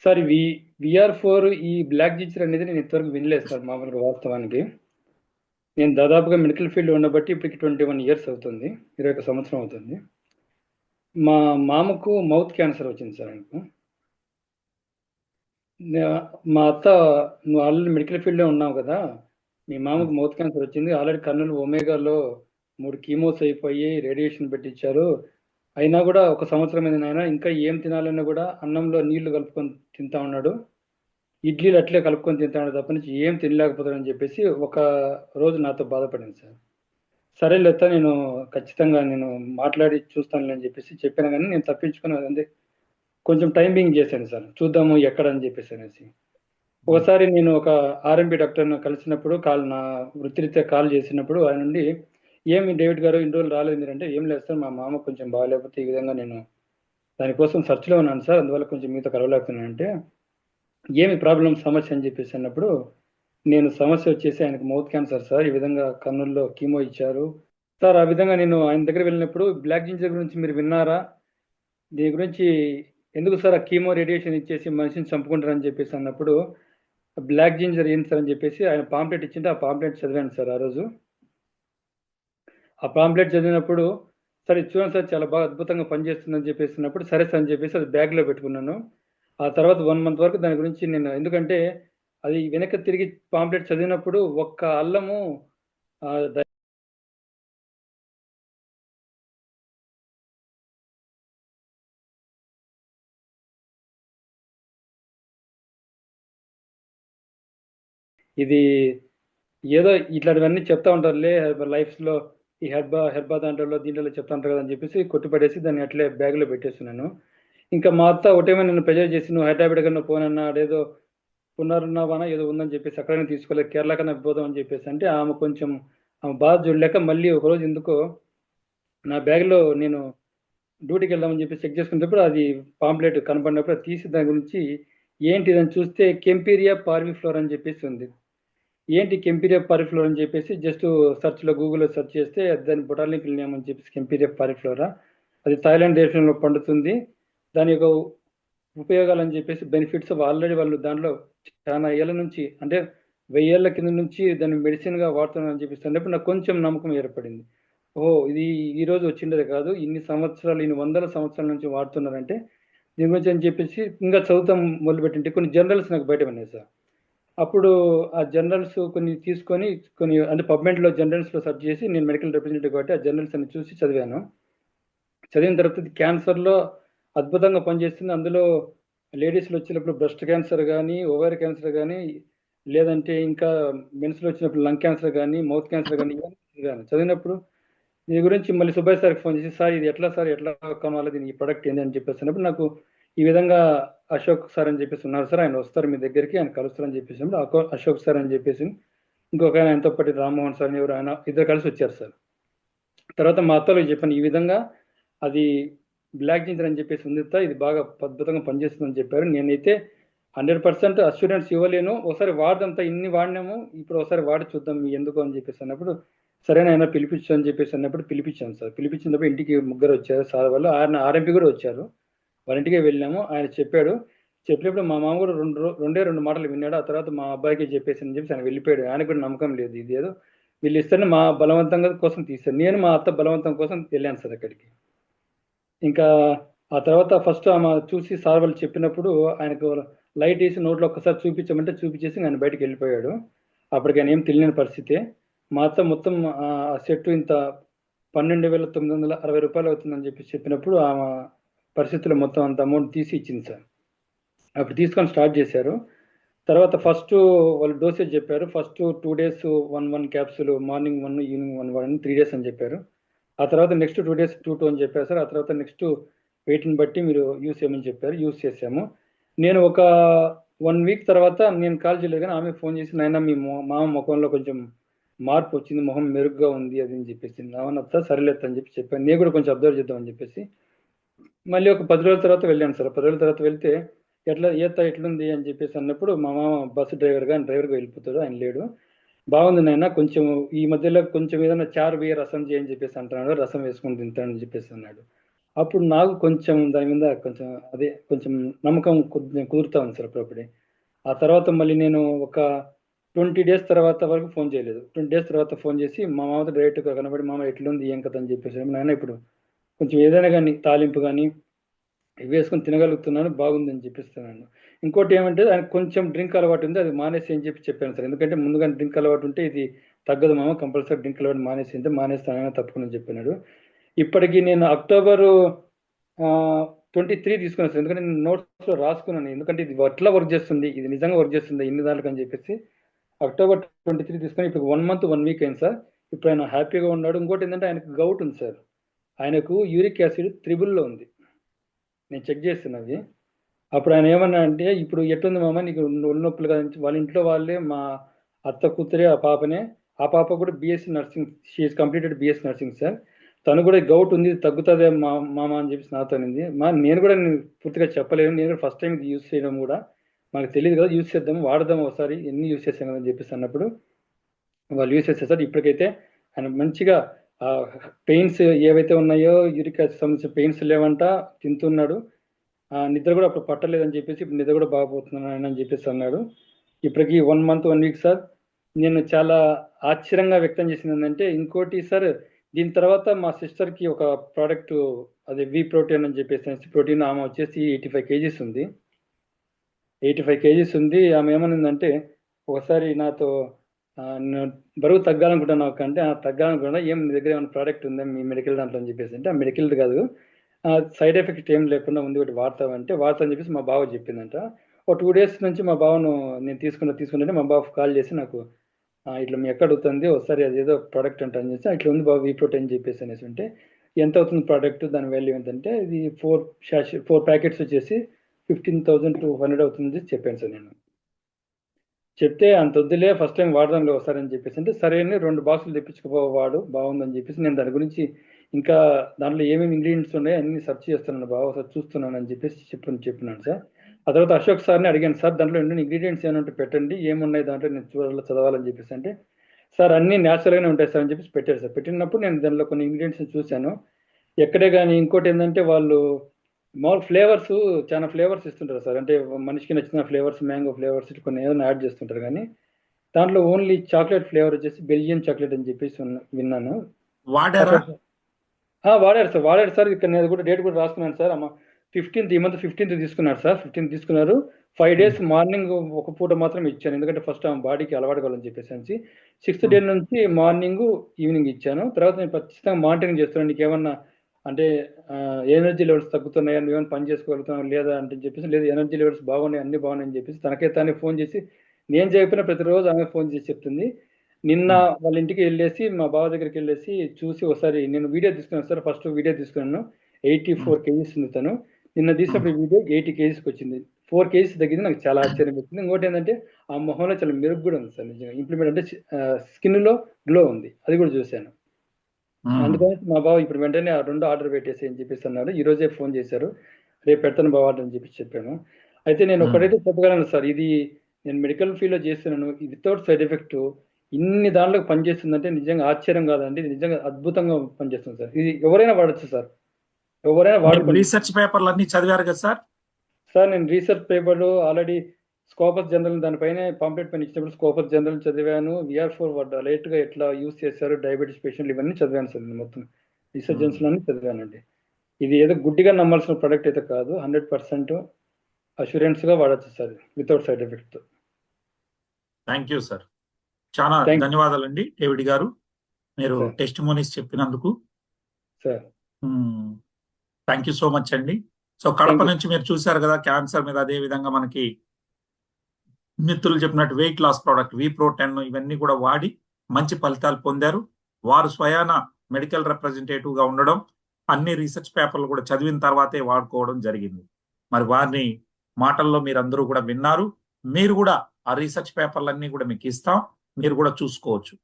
Sir VR4 ఈ black ginger అనేది నేను ఇంతవరకు వినలేదు సార్. మామూలుగా వాస్తవానికి నేను దాదాపుగా మెడికల్ ఫీల్డ్ ఉండబట్టి ఇప్పటికి 21 ఇయర్స్ అవుతుంది. 21 సంవత్సరం అవుతుంది. మా మామకు మౌత్ క్యాన్సర్ వచ్చింది సార్ ఆయనకు. మా అత్త, నువ్వు ఆల్రెడీ మెడికల్ ఫీల్డ్లో ఉన్నావు కదా, మీ మామకు మౌత్ క్యాన్సర్ వచ్చింది, ఆల్రెడీ కర్నూలు ఒమేగాలో 3 కీమోస్ అయిపోయి రేడియేషన్ పెట్టించారు, అయినా కూడా 1 సంవత్సరం అయింది నాయన, ఇంకా ఏం తినాలన్నా కూడా అన్నంలో నీళ్లు కలుపుకొని తింటా ఉన్నాడు, ఇడ్లీలు అట్లే కలుపుకొని తింటా ఉన్నాడు తప్ప నుంచి ఏం తినలేకపోతాడని చెప్పేసి ఒక రోజు నాతో బాధపడింది సార్. సరే లేత, నేను ఖచ్చితంగా నేను మాట్లాడి చూస్తానులే అని చెప్పేసి చెప్పాను, కానీ నేను తప్పించుకుని అదే కొంచెం టైమింగ్ చేశాను సార్, చూద్దాము ఎక్కడ అని చెప్పేసి అనేసి. ఒకసారి నేను ఒక ఆర్ఎంపీ డాక్టర్ని కలిసినప్పుడు నా వృత్తిరీత్యా కాల్ చేసినప్పుడు ఆయన నుండి, ఏమి డేవిడ్ గారు ఇన్ని రోజులు రాలేదు మీరంటే, ఏం లేదు సార్, మా మామ కొంచెం బాగాలేకపోతే ఈ విధంగా నేను దానికోసం సెర్చ్లో ఉన్నాను సార్, అందువల్ల కొంచెం మీతో కలవలేకపోతున్నాను అంటే, ఏమి ప్రాబ్లం సమస్య అని చెప్పేసి అన్నప్పుడు, నేను సమస్య వచ్చేసి ఆయనకు మౌత్ క్యాన్సర్ సార్, ఈ విధంగా కర్నూలులో కీమో ఇచ్చారు సార్. ఆ విధంగా నేను ఆయన దగ్గర వెళ్ళినప్పుడు, బ్లాక్ జింజర్ గురించి మీరు విన్నారా, దీని గురించి ఎందుకు సార్ ఆ కీమో రేడియేషన్ ఇచ్చేసి మనిషిని చంపుకుంటారని చెప్పేసి అన్నప్పుడు, బ్లాక్ జింజర్ ఏంటి సార్ అని చెప్పేసి ఆయన పాంప్లెట్ ఇచ్చింటే ఆ పాంప్లెట్ చదివాను సార్ ఆ రోజు. ఆ పాంప్లెట్ చదివినప్పుడు, సార్ ఇది చూడండి సార్, చాలా బాగా అద్భుతంగా పనిచేస్తుందని చెప్పేసినప్పుడు, సరే సార్ అని చెప్పేసి అది బ్యాగ్లో పెట్టుకున్నాను. ఆ తర్వాత 1 మంత్ వరకు దాని గురించి నేను, ఎందుకంటే అది వెనక్కి తిరిగి పాంప్లెట్ చదివినప్పుడు ఒక్క అల్లము ఆ, ద- ఇది ఏదో ఇట్లాంటివన్నీ చెప్తా ఉంటారులే లైఫ్లో, ఈ హెర్బా దాంట్లో దీంట్లో చెప్తా ఉంటారు కదా అని చెప్పేసి కొట్టిపడేసి దాన్ని అట్లే బ్యాగ్లో పెట్టేస్తున్నాను. ఇంకా మా అత్త ఒకటేమో నన్ను ప్రెజర్ చేసి, నువ్వు హైదరాబాద్ కన్నా పోనన్నా, అదేదో పునరున్నావానా ఏదో ఉందని చెప్పేసి అక్కడనే తీసుకోలేదు, కేరళ కన్నా పోదాం అని చెప్పేసి అంటే, ఆమె కొంచెం ఆమె బాధ చూడలేక మళ్ళీ ఒకరోజు ఎందుకో నా బ్యాగ్లో నేను డ్యూటీకి వెళ్దామని చెప్పి చెక్ చేసుకున్నప్పుడు అది పాంప్లెట్ కనపడినప్పుడు అది తీసి దాని గురించి ఏంటి అని చూస్తే కెంపీరియా పార్విఫ్లోర్ అని చెప్పేసి ఉంది. ఏంటి కెంపీరియా పారిఫ్లోరా అని చెప్పేసి జస్ట్ సెర్చ్లో గూగుల్లో సెర్చ్ చేస్తే దాని బొటానికల్ నేమ్ అని చెప్పేసి కెంపీరియా పారిఫ్లోరా, అది థాయిలాండ్ దేశంలో పండుతుంది, దాని యొక్క ఉపయోగాలు అని చెప్పేసి బెనిఫిట్స్ ఆల్రెడీ వాళ్ళు దాంట్లో చాలా ఏళ్ళ నుంచి, అంటే 1000 ఏళ్ల కింద నుంచి దాన్ని మెడిసిన్గా వాడుతున్నారని చెప్పేసి అన్నప్పుడు నాకు కొంచెం నమ్మకం ఏర్పడింది. ఓ, ఇది ఈ రోజు వచ్చిండేది కాదు, ఇన్ని సంవత్సరాలు, ఇన్ని వందల సంవత్సరాల నుంచి వాడుతున్నారంటే దీని గురించి అని చెప్పేసి ఇంకా చదువుతాం మొదలుపెట్టింటే కొన్ని జనరల్స్ నాకు బయట ఉన్నాయి సార్. అప్పుడు ఆ జర్నల్స్ కొన్ని తీసుకొని, కొన్ని అంటే పబ్మెంట్లో జర్నల్స్లో సెర్చ్ చేసి, నేను మెడికల్ రిప్రజెంటేటివ్ కాబట్టి ఆ జర్నల్స్ అన్ని చూసి చదివాను. చదివిన తర్వాత ఇది క్యాన్సర్లో అద్భుతంగా పనిచేస్తుంది. అందులో లేడీస్లో వచ్చినప్పుడు బ్రెస్ట్ క్యాన్సర్ కానీ, ఓవరీ క్యాన్సర్ కానీ, లేదంటే ఇంకా మెన్స్లో వచ్చినప్పుడు లంగ్ క్యాన్సర్ కానీ, మౌత్ క్యాన్సర్ కానీ, ఇవన్నీ చదివాను. చదివినప్పుడు దీని గురించి మళ్ళీ సుబ్బయ్య సార్కి ఫోన్ చేసి, సార్ ఇది ఎట్లా సార్, ఎట్లా కొనాలి, దీని ఈ ప్రొడక్ట్ ఏంది అని చెప్పేసినప్పుడు, నాకు ఈ విధంగా అశోక్ సార్ అని చెప్పేసి ఉన్నారు సార్, ఆయన వస్తారు మీ దగ్గరికి, ఆయన కలుస్తారని చెప్పేసినప్పుడు అశోక్ సార్ అని చెప్పేసి ఇంకొక ఆయన, ఆయనతో పాటు రామ్మోహన్ సార్ అని ఎవరు, ఆయన ఇద్దరు కలిసి వచ్చారు సార్. తర్వాత మా అత్తలో చెప్పాను, ఈ విధంగా అది బ్లాక్ జింజర్ అని చెప్పేసి ఉంది సార్, ఇది బాగా అద్భుతంగా పనిచేస్తుందని చెప్పారు. నేనైతే 100% అష్యూరెన్స్ ఇవ్వలేను, ఒకసారి వాడదంతా ఇన్ని వాడినాము, ఇప్పుడు ఒకసారి వాడి చూద్దాం ఎందుకు అని చెప్పేసి అన్నప్పుడు, సరేనైనా పిలిపించు అని చెప్పేసి అన్నప్పుడు పిలిపించాను సార్. పిలిపించినప్పుడు ఇంటికి ముగ్గురు వచ్చారు సార్ వాళ్ళు, ఆయన ఆర్ఎంపీ కూడా వచ్చారు, వాళ్ళ ఇంటికే వెళ్ళాము. ఆయన చెప్పాడు, చెప్పినప్పుడు మా మామ కూడా రెండే రెండు మాటలు విన్నాడు. ఆ తర్వాత మా అబ్బాయికి చెప్పేసి అని చెప్పి ఆయన వెళ్ళిపోయాడు. ఆయనకు కూడా నమ్మకం లేదు, ఇది ఏదో వీళ్ళు ఇస్తారని మా బలవంతంగా కోసం తీశారు. నేను మా అత్త బలవంతం కోసం వెళ్ళాను సార్ అక్కడికి. ఇంకా ఆ తర్వాత ఫస్ట్ ఆమె చూసి సార్ వాళ్ళు చెప్పినప్పుడు ఆయనకు లైట్ వేసి నోట్లో ఒక్కసారి చూపించమంటే చూపించేసి ఆయన బయటకు వెళ్ళిపోయాడు. అప్పటికి ఆయన ఏం తెలియని పరిస్థితి. మా అత్త మొత్తం ఆ సెట్ ఇంత 12,960 రూపాయలు అవుతుందని చెప్పి చెప్పినప్పుడు ఆమె పరిస్థితుల్లో మొత్తం అంత అమౌంట్ తీసి ఇచ్చింది సార్. అప్పుడు తీసుకొని స్టార్ట్ చేశారు. తర్వాత ఫస్ట్ వాళ్ళు డోసేజ్ చెప్పారు, first 2 days 1 capsule, morning 1 evening 1 3 days అని చెప్పారు. ఆ తర్వాత నెక్స్ట్ 2 days 2 అని చెప్పారు సార్. ఆ తర్వాత నెక్స్ట్ వెయిట్ని బట్టి మీరు యూస్ చేయమని చెప్పారు, యూస్ చేసాము. నేను ఒక 1 week తర్వాత నేను కాల్ చేయలేదు, కానీ ఆమె ఫోన్ చేసి, నాయన మీ మామ ముఖంలో కొంచెం మార్పు వచ్చింది, మొహం మెరుగ్గా ఉంది అది అని చెప్పేసి. అవునత్త సరేలేత అని చెప్పి చెప్పాను, నేను కూడా కొంచెం అబ్జర్వ్ చేద్దామని చెప్పేసి. మళ్ళీ ఒక 10 రోజుల తర్వాత వెళ్ళాను సార్. 10 రోజుల తర్వాత వెళ్తే, ఎట్లుంది అని చెప్పేసి అన్నప్పుడు, మా మామ బస్సు డ్రైవర్గా వెళ్ళిపోతాడు, ఆయన లేడు. బాగుంది నాయన, కొంచెం ఈ మధ్యలో కొంచెం ఏదైనా చారు బియ్య రసం చేయని చెప్పేసి అంటున్నాడు, రసం వేసుకొని తింటానని చెప్పేసి అన్నాడు. అప్పుడు నాకు కొంచెం దాని మీద కొంచెం అదే కొంచెం నమ్మకం కుదురుతా ఉంది సార్ అప్పుడప్పుడే. ఆ తర్వాత మళ్ళీ నేను ఒక 20 డేస్ తర్వాత వరకు ఫోన్ చేయలేదు. 20 డేస్ తర్వాత ఫోన్ చేసి మా మామతో డైరెక్ట్‌గా కనబడి, "మామ ఎట్లుంది? ఏం కథ?" అని చెప్పేసి, "నాయన ఇప్పుడు కొంచెం ఏదైనా గాని తాలింపు గాని ఇవి వేసుకొని తినగలుగుతున్నాను. బాగుందని" చెప్పిస్తున్నాను. ఇంకోటి ఏమంటే ఆయనకు కొంచెం డ్రింక్ అలవాటు ఉంది. అది మానేసేయి అని చెప్పాను సార్. ఎందుకంటే ముందుగానే డ్రింక్ అలవాటు ఉంటే ఇది తగ్గదు మామ, కంపల్సరీ డ్రింక్ అలవాటు మానేసేయి అంటే, "మానేస్తాను తప్పకుండా" అని చెప్పినాడు. ఇప్పటికి నేను అక్టోబరు 23 తీసుకున్నాను సార్. ఎందుకంటే నేను నోట్స్‌లో రాసుకున్నాను. ఎందుకంటే ఇది ఎట్లా వర్క్ చేస్తుంది? ఇది నిజంగా వర్క్ చేస్తుందా ఇన్ని దాంట్లకి అని చెప్పేసి అక్టోబర్ 23 తీసుకొని ఇప్పుడు 1 మంత్ 1 వీక్ అయింది సార్. ఇప్పుడు ఆయన హ్యాపీగా ఉన్నాడు. ఇంకోటేంటంటే ఆయనకు గౌట్ ఉంది సార్. ఆయనకు యూరిక్ యాసిడ్ త్రిబుల్‌లో ఉంది. నేను చెక్ చేస్తున్నది. అప్పుడు ఆయన ఏమన్నాడంటే, "ఇప్పుడు ఎట్లుంది మామ నీకు ఒళ్ళు నొప్పులు కదా" అని వాళ్ళ ఇంట్లో వాళ్ళే మా అత్త కూతురే ఆ పాపనే. ఆ పాప కూడా BSc nursing. She is completed BSc nursing sir. తను కూడా గౌట్ ఉంది తగ్గుతదే మామ అని చెప్పేసి నాతో అనింది. నేను కూడా పూర్తిగా చెప్పలేను. నేను కూడా ఫస్ట్ టైం ఇది యూజ్ చేయడం కూడా. మనకు తెలీదు కదా! యూజ్ చేద్దాం, వాడదాం ఒకసారి ఎన్ని యూజ్ చేసాం కదా అని చెప్పేసి అన్నప్పుడు వాళ్ళు యూజ్ చేశారు సార్. ఇప్పటికైతే ఆయన మంచిగా పెయిన్స్ ఏవైతే ఉన్నాయో యూరిక్ యాసిడ్ సంబంధించిన పెయిన్స్ లేవంట, తింటున్నాడు. నిద్ర కూడా అప్పుడు పట్టలేదని చెప్పేసి ఇప్పుడు నిద్ర కూడా బాగా పోతున్నాను ఆయన అని చెప్పేసి అన్నాడు. ఇప్పటికి 1 మంత్ 1 వీక్ సార్. నేను చాలా ఆశ్చర్యంగా వ్యక్తం చేసింది ఏంటంటే ఇంకోటి సార్, దీని తర్వాత మా సిస్టర్‌కి ఒక ప్రోడక్ట్, అది వి ప్రోటీన్ అని చెప్పేసి ప్రోటీన్, ఆమె వచ్చేసి 85 కేజీస్ ఉంది. 85 కేజీస్ ఉంది. ఆమె ఏమనిందంటే ఒకసారి నాతో నేను బరువు తగ్గాలనుకుంటున్నావు అక్క అంటే, తగ్గాలనుకున్నా ఏం నీ దగ్గర ఏమైనా ప్రోడక్ట్ ఉందా మీ మెడికల్ దాంట్లో అని చెప్పేసి అంటే, ఆ మెడికల్‌ది కాదు, సైడ్ ఎఫెక్ట్ ఏం లేకుండా ఉంది ఒకటి వాడతావంటే, వాడతా అని చెప్పేసి మా బావకి చెప్పిందంట. ఒక 2 డేస్ నుంచి మా బావను నేను తీసుకుంటే మా బావ కాల్ చేసి నాకు ఇట్లా మీ అక్క అడుగుతుంది ఒకసారి అదేదో ప్రోడక్ట్ అంట అని చెప్పేసి, ఇట్లా ఉంది బావ వి ప్రోటీన్ అని చెప్పేసి అనేసి అంటే, ఎంత అవుతుంది ప్రోడక్ట్ దాని వాల్యూ ఎంతంటే, ఇది 4 ప్యాకెట్స్ వచ్చేసి 15,200 అవుతుంది చెప్పాను సార్ నేను. చెప్తే అంత వద్దులే ఫస్ట్ టైం వాడదాంలే ఒకసారి అని చెప్పేసి అంటే, సరే అని 2 బాక్సులు తెప్పించుకుపో వాడు బాగుందని చెప్పేసి నేను దాని గురించి ఇంకా దాంట్లో ఏమేమి ఇంగ్రీడియంట్స్ ఉన్నాయో అన్ని సెర్చ్ చేస్తున్నాను బావ, ఒకసారి చూస్తున్నాను అని చెప్పేసి చెప్పినాను సార్. ఆ తర్వాత అశోక్ సార్ని అడిగాను, సార్ దాంట్లో ఎన్ని ఇంగ్రీడియంట్స్ ఏమైనా ఉంటే పెట్టండి, ఏమున్నాయి దాంట్లో నేను చదవాలని చెప్పేసి అంటే, సార్ అన్ని న్యాచురల్గానే ఉంటాయి సార్ అని చెప్పేసి పెట్టారు సార్. పెట్టినప్పుడు నేను దానిలో కొన్ని ఇంగ్రీడియంట్స్ చూశాను. ఎక్కడే కానీ ఇంకోటి ఏంటంటే వాళ్ళు మామూలు ఫ్లేవర్స్, చాలా ఫ్లేవర్స్ ఇస్తుంటారు సార్. అంటే మనిషికి నచ్చిన ఫ్లేవర్స్, మ్యాంగో ఫ్లేవర్స్ ఇట్లా కొన్ని ఏదైనా యాడ్ చేస్తుంటారు కానీ దాంట్లో ఓన్లీ చాక్లెట్ ఫ్లేవర్ వచ్చేసి బెల్జియన్ చాక్లెట్ అని చెప్పేసి విన్నాను. వాడారా? అశోక్ వాడారు సార్. ఇక్కడ నేను కూడా డేట్ కూడా రాసుకున్నాను సార్. అమ్మ 15th, ఈ మంత్ 15th తీసుకున్నారు సార్. 15th తీసుకున్నారు. 5 ఉమ్, డేస్ మార్నింగ్ ఒక పూట మాత్రం ఇచ్చాను. ఎందుకంటే ఫస్ట్ ఆమె బాడీకి అలవాటు కావాలని చెప్పేసి సిక్స్త్ డే ఉమ్, నుంచి మార్నింగ్ ఈవినింగ్ ఇచ్చాను. తర్వాత నేను ఖచ్చితంగా మానిటరింగ్ చేస్తున్నాను. నీకేమన్నా అంటే ఎనర్జీ లెవెల్స్ తగ్గుతున్నాయా, నువ్వేమైనా పని చేసుకోగలుగుతున్నావు లేదా అంటే చెప్పేసి, లేదు ఎనర్జీ లెవెల్స్ బాగున్నాయి, అన్ని బాగున్నాయి అని చెప్పేసి తనకే తానే ఫోన్ చేసి, నేను చెప్పిన ప్రతిరోజు ఆమె ఫోన్ చేసి చెప్తుంది. నిన్న ఉమ్, వాళ్ళ ఇంటికి వెళ్ళేసి మా బావ దగ్గరికి వెళ్ళేసి చూసి ఒకసారి నేను వీడియో తీసుకున్నాను సార్. ఫస్ట్ వీడియో తీసుకున్నాను. ఉమ్, 84 కేజీస్ ఉంది తను. నిన్న ఉమ్, తీసినప్పుడు వీడియో 80 కేజీస్కి వచ్చింది. 4 కేజీస్ తగ్గింది. నాకు చాలా ఆశ్చర్యం వేసింది. ఇంకోటి ఏంటంటే ఆ మొహంలో చాలా మెరుగు కూడా ఉంది సార్. నిజంగా ఇంప్లిమెంట్ అంటే స్కిన్ లో గ్లో ఉంది. అది కూడా చూశాను. ఉమ్. అందుకని మా బావ ఇప్పుడు వెంటనే ఆ 2 ఆర్డర్ పెట్టేసి అని చెప్పేసి అన్నారు. ఈ రోజే ఫోన్ చేశారు. రేపు పెడతాను బావ ఆర్డర్ అని చెప్పేసి చెప్పాను. అయితే నేను ఉమ్. ఒకటైతే చెప్పగలను సార్. ఇది నేను మెడికల్ ఫీల్డ్‌లో చేస్తున్నాను. ఇది వితౌట్ సైడ్ ఎఫెక్ట్ ఇన్ని దాంట్లోకి పనిచేస్తుందంటే నిజంగా ఆశ్చర్యం కాదండి. ఇది నిజంగా అద్భుతంగా పనిచేస్తుంది సార్. ఇది ఎవరైనా వాడొచ్చు సార్. ఎవరైనా మీరు వాడుకోండి. రీసెర్చ్ పేపర్లు అన్ని చదివారు కదా సార్? సార్ నేను రీసెర్చ్ పేపర్‌లో ఆల్రెడీ స్కోపస్ జనరల్ దానిపైనే పాంప్లెట్ పైన ఇచ్చినప్పుడు స్కోపస్ జనరల్ చదివాను. VR4 లేట్‌గా ఎట్లా యూజ్ చేశారు డయాబెటిస్ పేషెంట్లు ఇవన్నీ చదివాను సార్ నేను మొత్తం. రీసెర్చ్ ఉమ్. జర్నల్స్‌లో అన్ని చదివానండి. ఇది ఏదో గుడ్డిగా నమ్మాల్సిన ప్రొడక్ట్ అయితే కాదు. 100% అష్యూరెన్స్‌గా వాడొచ్చు సార్ వితౌట్ సైడ్ ఎఫెక్ట్‌తో. Thank you sir. చాలా థ్యాంక్ యూ ధన్యవాదాలండి డేవిడ్ గారు, మీరు సార్. టెస్టిమోనీస్ చెప్పినందుకు. Sir. Thank you so much అండి. So Kadapa thank you. నుంచి మీరు చూశారు కదా క్యాన్సర్ మీద, అదే విధంగా మనకి మిత్రులు చెప్పినట్టు వెయిట్ లాస్ ప్రోడక్ట్ వి ప్రోటెన్ ఇవన్నీ కూడా వాడి మంచి ఫలితాలు పొందారు. వారు స్వయాన మెడికల్ రిప్రజెంటేటివ్ గా ఉండడం, అన్ని రీసెర్చ్ పేపర్లు కూడా చదివిన తర్వాతే వాడుకోవడం జరిగింది. మరి వారిని మాటల్లో మీరు అందరూ కూడా విన్నారు. మీరు కూడా ఆ రీసెర్చ్ పేపర్లన్నీ కూడా మీకు ఇస్తాం, మీరు కూడా చూసుకోవచ్చు.